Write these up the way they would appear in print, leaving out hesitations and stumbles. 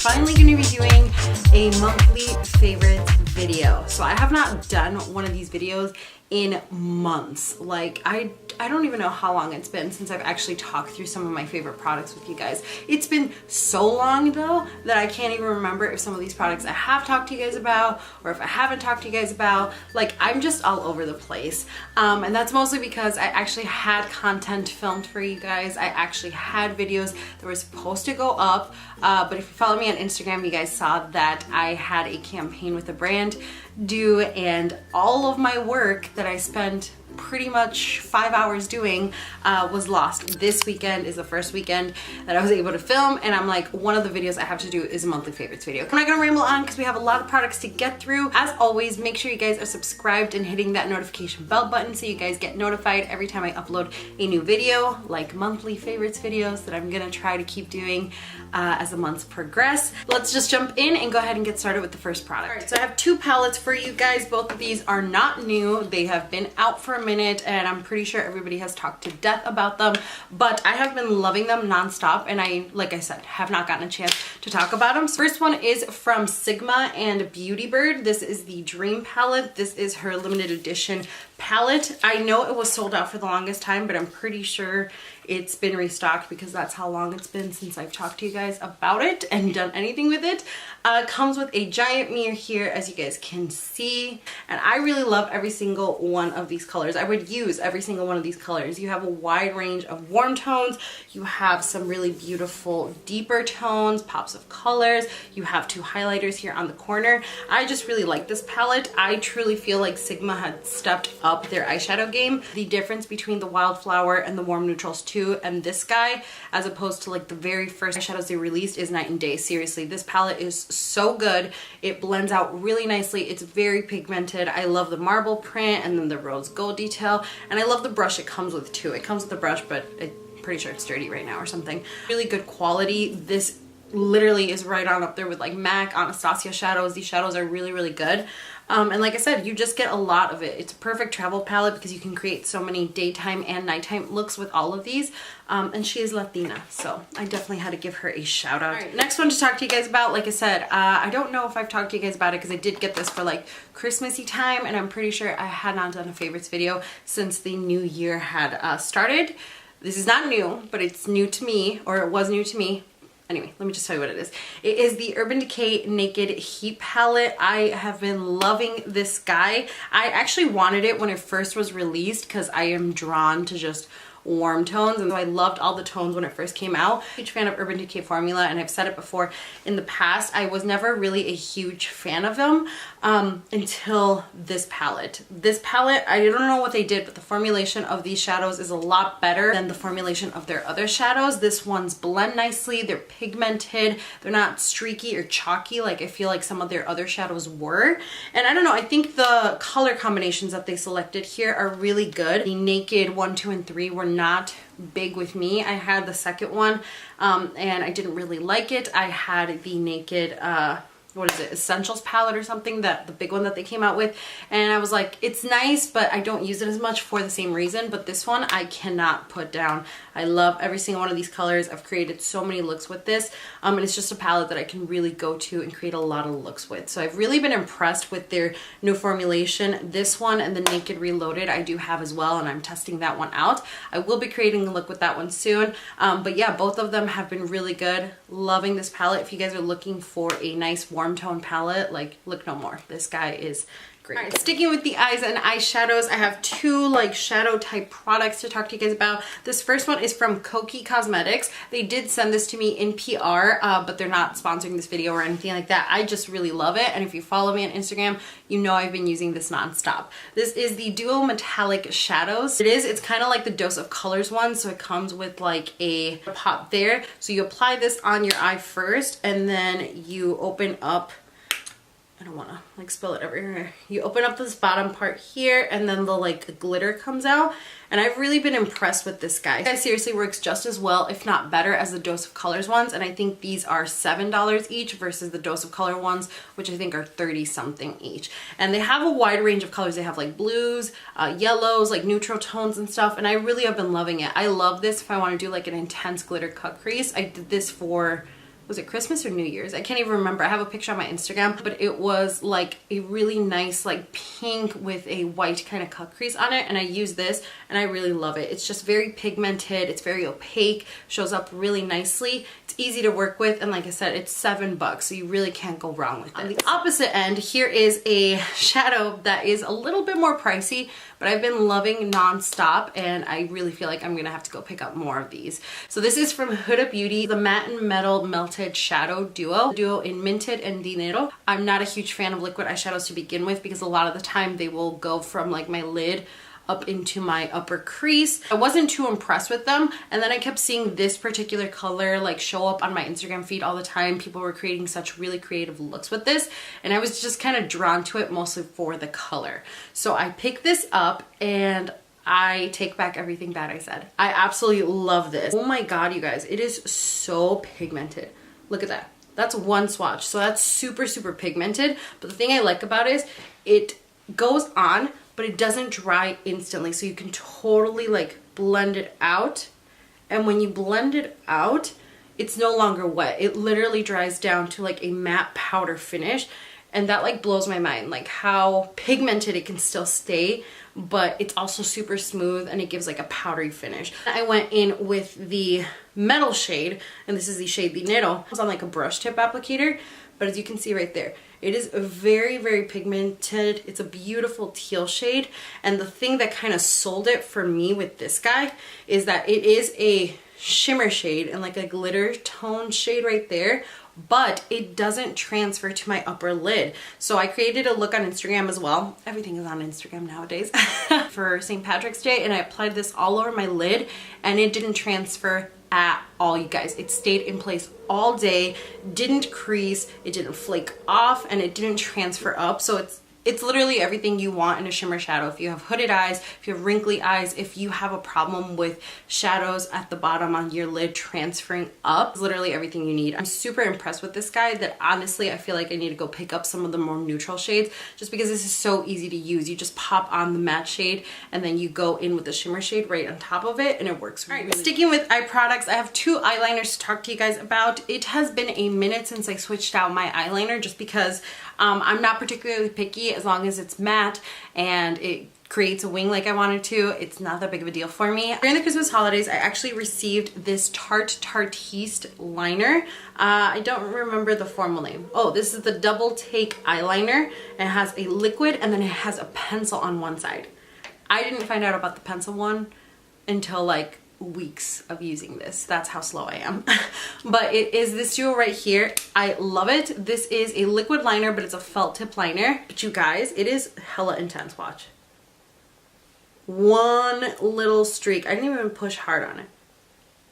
finally going to be doing a monthly favorites video. So I have not done one of these videos in months. Like I don't even know how long it's been since I've actually talked through some of my favorite products with you guys. It's been so long though that I can't even remember if some of these products I have talked to you guys about or if I haven't talked to you guys about. Like I'm just all over the place. And that's mostly because I actually had content filmed for you guys. I actually had videos that were supposed to go up. But if you follow me on Instagram, you guys saw that I had a campaign with a brand due, and all of my work that I spent pretty much 5 hours doing was lost. This weekend is the first weekend that I was able to film, and I'm like, one of the videos I have to do is a monthly favorites video. I'm not gonna ramble on because we have a lot of products to get through. As always, make sure you guys are subscribed and hitting that notification bell button so you guys get notified every time I upload a new video, like monthly favorites videos that I'm gonna try to keep doing as the months progress. Let's just jump in and go ahead and get started with the first product. All right, so I have two palettes for you guys. Both of these are not new. They have been out for a minute, and I'm pretty sure everybody has talked to death about them, but I have been loving them nonstop, and I, like I said, have not gotten a chance to talk about them. So first one is from Sigma and Beauty Bird. This is the Dream palette. This is her limited edition palette. I know it was sold out for the longest time, but I'm pretty sure it's been restocked because that's how long it's been since I've talked to you guys about it and done anything with it. Comes with a giant mirror here, as you guys can see, and I really love every single one of these colors. I would use every single one of these colors. You have a wide range of warm tones. You have some really beautiful deeper tones, pops of colors. You have two highlighters here on the corner. I just really like this palette. I truly feel like Sigma had stepped up their eyeshadow game. The difference between the Wildflower and the Warm Neutrals 2 and this guy, as opposed to like the very first eyeshadows they released, is night and day. Seriously, this palette is so good. It blends out really nicely. It's very pigmented. I love the marble print and then the rose gold detail, and I love the brush it comes with too. It comes with the brush, but I'm pretty sure it's dirty right now or something. Really good quality. This literally is right on up there with like MAC, Anastasia shadows. These shadows are really, really good. And like I said, you just get a lot of it. It's a perfect travel palette because you can create so many daytime and nighttime looks with all of these. And she is Latina, so I definitely had to give her a shout out. All right, next one to talk to you guys about, like I said, I don't know if I've talked to you guys about it because I did get this for like Christmassy time, and I'm pretty sure I had not done a favorites video since the new year had started. This is not new, but it's new to me, or it was new to me. Anyway, let me just tell you what it is. It is the Urban Decay Naked Heat Palette. I have been loving this guy. I actually wanted it when it first was released because I am drawn to just warm tones, and so I loved all the tones when it first came out. Huge fan of Urban Decay formula, and I've said it before in the past, I was never really a huge fan of them until this palette. This palette, I don't know what they did, but the formulation of these shadows is a lot better than the formulation of their other shadows. This one's blend nicely, they're pigmented, they're not streaky or chalky like I feel like some of their other shadows were. And I don't know, I think the color combinations that they selected here are really good. The Naked 1, 2, and 3 were not big with me. I had the second one and I didn't really like it. I had the Naked what is it, Essentials palette or something, that the big one that they came out with, and I was like, it's nice, but I don't use it as much for the same reason. But this one I cannot put down. I love every single one of these colors. I've created so many looks with this, and it's just a palette that I can really go to and create a lot of looks with. So I've really been impressed with their new formulation. This one and the Naked Reloaded I do have as well, and I'm testing that one out. I will be creating a look with that one soon, but yeah, both of them have been really good. Loving this palette. If you guys are looking for a nice warm tone palette, like, look no more. This guy is great. All right, sticking with the eyes and eyeshadows, I have two like shadow type products to talk to you guys about. This first one is from Koki Cosmetics. They did send this to me in PR, but they're not sponsoring this video or anything like that. I just really love it, and if you follow me on Instagram, you know I've been using this nonstop. This is the Duo Metallic Shadows. It's kind of like the Dose of Colors one, so it comes with like a pot there. So you apply this on your eye first, and then you open up, I don't want to like spill it everywhere. You open up this bottom part here, and then the like glitter comes out, and I've really been impressed with this guy. This guy seriously works just as well, if not better, as the Dose of Colors ones, and I think these are $7 each versus the Dose of Color ones, which I think are 30 something each. And they have a wide range of colors. They have like blues, yellows, like neutral tones and stuff, and I really have been loving it. I love this if I want to do like an intense glitter cut crease. I did this for was it Christmas or New Year's? I can't even remember. I have a picture on my Instagram, but it was like a really nice like pink with a white kind of cut crease on it, and I use this and I really love it. It's just very pigmented, it's very opaque, shows up really nicely, it's easy to work with, and like I said, it's $7, so you really can't go wrong with it. On the opposite end, here is a shadow that is a little bit more pricey, but I've been loving non-stop, and I really feel like I'm gonna have to go pick up more of these. So this is from Hooda Beauty, the Matte and Metal Melted Shadow Duo in Minted and Dinero. I'm not a huge fan of liquid eyeshadows to begin with because a lot of the time they will go from like my lid up into my upper crease. I wasn't too impressed with them, and then I kept seeing this particular color like show up on my Instagram feed all the time. People were creating such really creative looks with this, and I was just kind of drawn to it mostly for the color. So I picked this up and I take back everything bad I said. I absolutely love this. Oh my god, you guys, it is so pigmented. Look at that. That's one swatch, so that's super, super pigmented. But the thing I like about it is it goes on, but it doesn't dry instantly, so you can totally like blend it out. And when you blend it out, it's no longer wet. It literally dries down to like a matte powder finish, and that like blows my mind, like how pigmented it can still stay, but it's also super smooth and it gives like a powdery finish. I went in with the metal shade, and this is the shade Dinero. It's on like a brush tip applicator, but as you can see right there, it is very, very pigmented. It's a beautiful teal shade, and the thing that kind of sold it for me with this guy is that it is a shimmer shade and like a glitter tone shade right there, but it doesn't transfer to my upper lid. So I created a look on Instagram as well. Everything is on Instagram nowadays. For St. Patrick's Day, and I applied this all over my lid, and it didn't transfer at all, you guys. It stayed in place all day, didn't crease, it didn't flake off, and it didn't transfer up. So it's literally everything you want in a shimmer shadow. If you have hooded eyes, if you have wrinkly eyes, if you have a problem with shadows at the bottom on your lid transferring up, it's literally everything you need. I'm super impressed with this guy that honestly I feel like I need to go pick up some of the more neutral shades just because this is so easy to use. You just pop on the matte shade and then you go in with the shimmer shade right on top of it, and it works really, really. Sticking with eye products, I have two eyeliners to talk to you guys about. It has been a minute since I switched out my eyeliner just because I'm not particularly picky. As long as it's matte and it creates a wing like I wanted to, it's not that big of a deal for me. During the Christmas holidays, I actually received this Tarte liner. I don't remember the formal name. Oh, this is the Double Take eyeliner. It has a liquid and then it has a pencil on one side. I didn't find out about the pencil one until like weeks of using this. That's how slow I am. But it is this duo right here. I love it. This is a liquid liner, but it's a felt tip liner. But you guys, it is hella intense. Watch. One little streak. I didn't even push hard on it.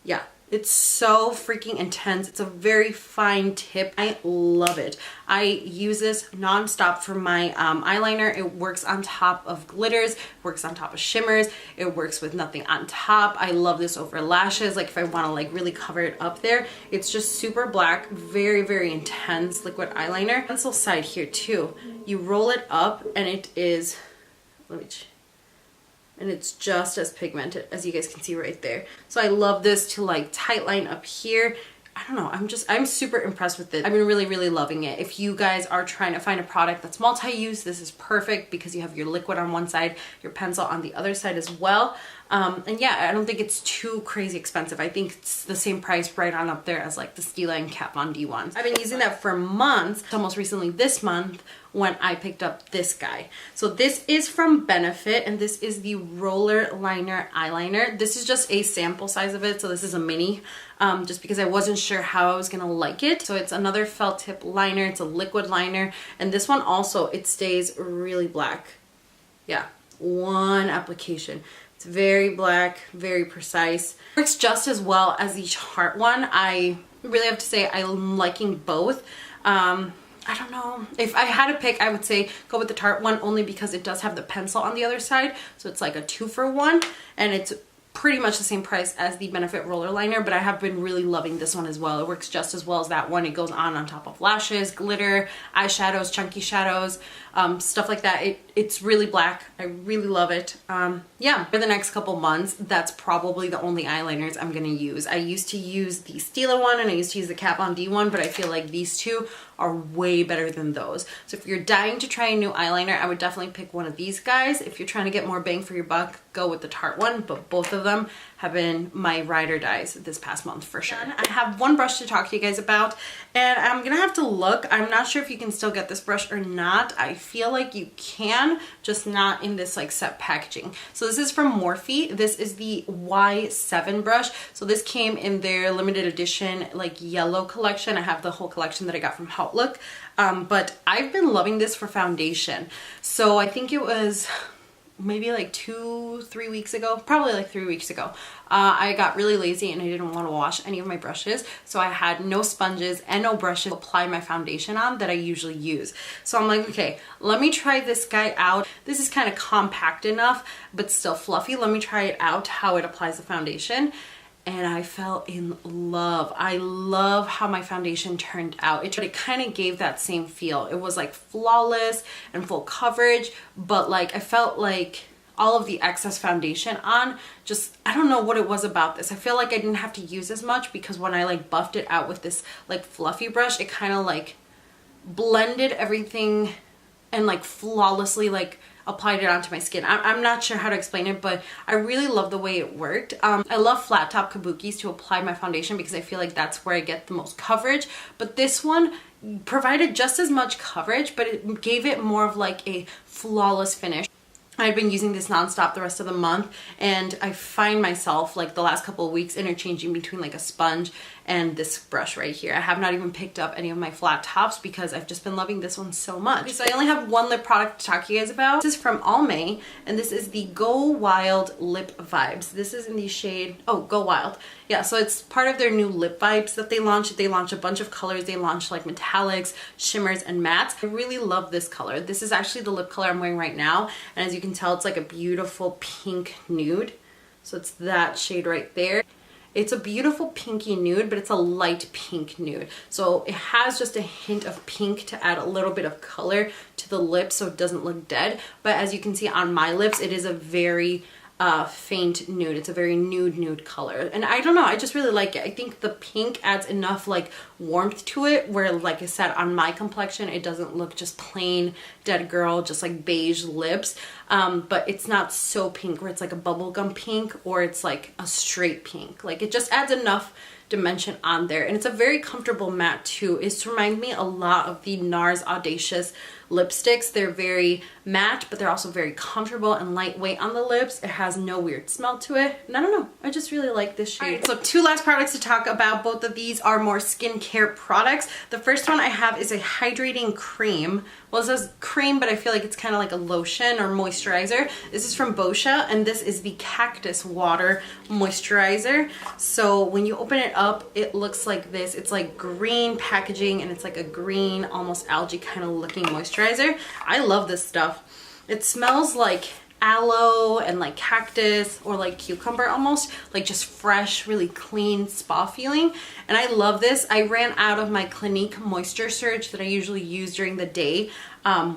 Yeah. It's so freaking intense. It's a very fine tip. I love it. I use this non-stop for my eyeliner. It works on top of glitters, works on top of shimmers. It works with nothing on top. I love this over lashes. Like if I want to like really cover it up there, it's just super black, very, very intense liquid eyeliner. Pencil side here too. You roll it up and it is, and it's just as pigmented as you guys can see right there. So I love this to like tight line up here. I don't know, I'm super impressed with it. I've been really, really loving it. If you guys are trying to find a product that's multi-use, this is perfect because you have your liquid on one side, your pencil on the other side as well. And yeah, I don't think it's too crazy expensive. I think it's the same price right on up there as like the Stila and Kat Von D ones. I've been using that for months, almost recently this month when I picked up this guy. So this is from Benefit, and this is the Roller Liner Eyeliner. This is just a sample size of it, so this is a mini, just because I wasn't sure how I was gonna like it. So it's another felt tip liner, it's a liquid liner, and this one also, it stays really black. Yeah, one application. It's very black, very precise. Works just as well as the Tarte one. I really have to say I'm liking both. I don't know. If I had to pick, I would say go with the Tarte one only because it does have the pencil on the other side. So it's like a 2-for-1, and it's pretty much the same price as the Benefit roller liner, but I have been really loving this one as well. It works just as well as that one. It goes on top of lashes, glitter, eyeshadows, chunky shadows, stuff like that. It's really black. I really love it. Yeah, for the next couple months, that's probably the only eyeliners I'm gonna use. I used to use the Stila one and I used to use the Kat Von D one, but I feel like these two are way better than those. So if you're dying to try a new eyeliner, I would definitely pick one of these guys. If you're trying to get more bang for your buck, go with the Tarte one, but both of them have been my ride or dies this past month for sure. I have one brush to talk to you guys about, and I'm gonna have to look. I'm not sure if you can still get this brush or not. I feel like you can, just not in this like set packaging. So this is from Morphe. This is the Y7 brush. So this came in their limited edition like yellow collection. I have the whole collection that I got from Outlook, but I've been loving this for foundation. So I think it was maybe like 2-3 weeks ago, probably like 3 weeks ago, I got really lazy and I didn't want to wash any of my brushes, so I had no sponges and no brushes to apply my foundation on that I usually use. So I'm like, okay, let me try this guy out. This is kind of compact enough but still fluffy. Let me try it out, how it applies the foundation. And I fell in love. I love how my foundation turned out. It kind of gave that same feel. It was like flawless and full coverage, but like I felt like all of the excess foundation on, just, I don't know what it was about this. I feel like I didn't have to use as much because when I like buffed it out with this like fluffy brush, it kind of like blended everything and like flawlessly like applied it onto my skin. I'm not sure how to explain it, but I really love the way it worked. I love flat top kabukis to apply my foundation because I feel like that's where I get the most coverage, but this one provided just as much coverage, but it gave it more of like a flawless finish. I've been using this nonstop the rest of the month, and I find myself like the last couple of weeks interchanging between like a sponge and this brush right here. I have not even picked up any of my flat tops because I've just been loving this one so much. So I only have one lip product to talk to you guys about. This is from Almond, and this is the Go Wild Lip Vibes. This is in the shade, oh, Go Wild. Yeah, so it's part of their new lip vibes that they launched. They launched a bunch of colors. They launched like metallics, shimmers, and mattes. I really love this color. This is actually the lip color I'm wearing right now, and as you can tell, it's like a beautiful pink nude. So it's that shade right there. It's a beautiful pinky nude, but it's a light pink nude. So it has just a hint of pink to add a little bit of color to the lips so it doesn't look dead. But as you can see on my lips, it is a very faint nude. It's a very nude color, and I don't know, I just really like it. I think the pink adds enough like warmth to it where, like I said, on my complexion it doesn't look just plain dead girl, just like beige lips, but it's not so pink where it's like a bubblegum pink or it's like a straight pink. Like it just adds enough dimension on there, and it's a very comfortable matte too. It reminds me a lot of the NARS Audacious lipsticks. They're very matte, but they're also very comfortable and lightweight on the lips. It has no weird smell to it, and I don't know, I just really like this shade. Right, so two last products to talk about. Both of these are more skincare products. The first one I have is a hydrating cream. Well, it says cream, but I feel like it's kind of like a lotion or moisturizer. This is from Boscia, and this is the Cactus Water Moisturizer. So when you open it up, it looks like this. It's like green packaging, and it's like a green, almost algae kind of looking moisturizer. I love this stuff. It smells like aloe and like cactus or like cucumber, almost like just fresh, really clean spa feeling, and I love this. I ran out of my Clinique Moisture Surge that I usually use during the day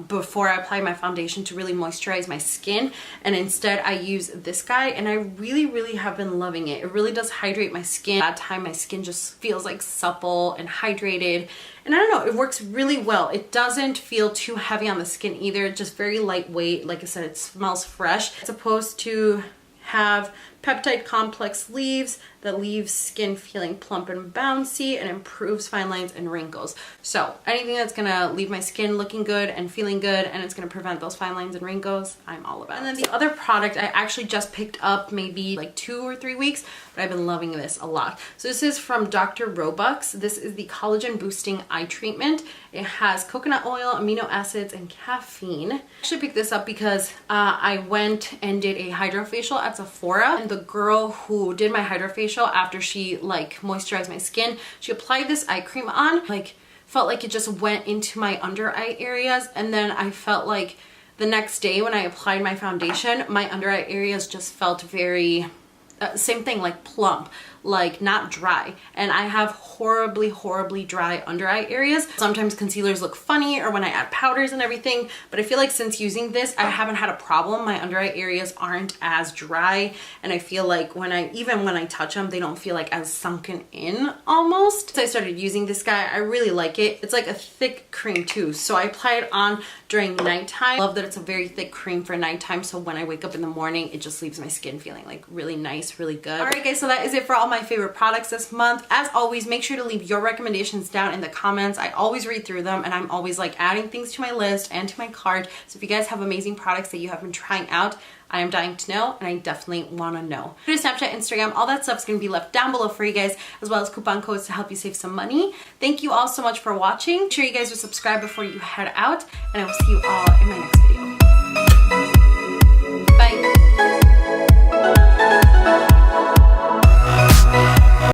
before I apply my foundation to really moisturize my skin, and instead I use this guy, and I really have been loving it. It really does hydrate my skin. At that time my skin just feels like supple and hydrated, and I don't know, it works really well. It doesn't feel too heavy on the skin either. It's just very lightweight. Like I said, it smells fresh. It's supposed to have peptide complex leaves that leaves skin feeling plump and bouncy and improves fine lines and wrinkles. So anything that's gonna leave my skin looking good and feeling good, and it's gonna prevent those fine lines and wrinkles, I'm all about. And then the other product I actually just picked up maybe like 2 or 3 weeks, but I've been loving this a lot. So this is from Dr.Roebucks. This is the Collagen Boosting Eye Treatment. It has coconut oil, amino acids, and caffeine. I actually picked this up because I went and did a hydrofacial at Sephora, and the girl who did my hydrofacial, after she like moisturized my skin, she applied this eye cream on, like felt like it just went into my under eye areas, and then I felt like the next day when I applied my foundation, my under eye areas just felt very same thing, like plump, like not dry. And I have horribly dry under eye areas. Sometimes concealers look funny or when I add powders and everything, but I feel like since using this, I haven't had a problem. My under eye areas aren't as dry, and I feel like even when I touch them, they don't feel like as sunken in almost. So I started using this guy. I really like it. It's like a thick cream too, so I apply it on during nighttime. I love that it's a very thick cream for nighttime, so when I wake up in the morning, it just leaves my skin feeling like really nice, really good. All right guys, so that is it for all my favorite products this month. As always, make sure to leave your recommendations down in the comments. I always read through them, and I'm always like adding things to my list and to my cart. So if you guys have amazing products that you have been trying out, I am dying to know, and I definitely want to know. Twitter, Snapchat, Instagram, all that stuff is going to be left down below for you guys, as well as coupon codes to help you save some money. Thank you all so much for watching. Make sure you guys are subscribed before you head out, and I will see you all in my next video.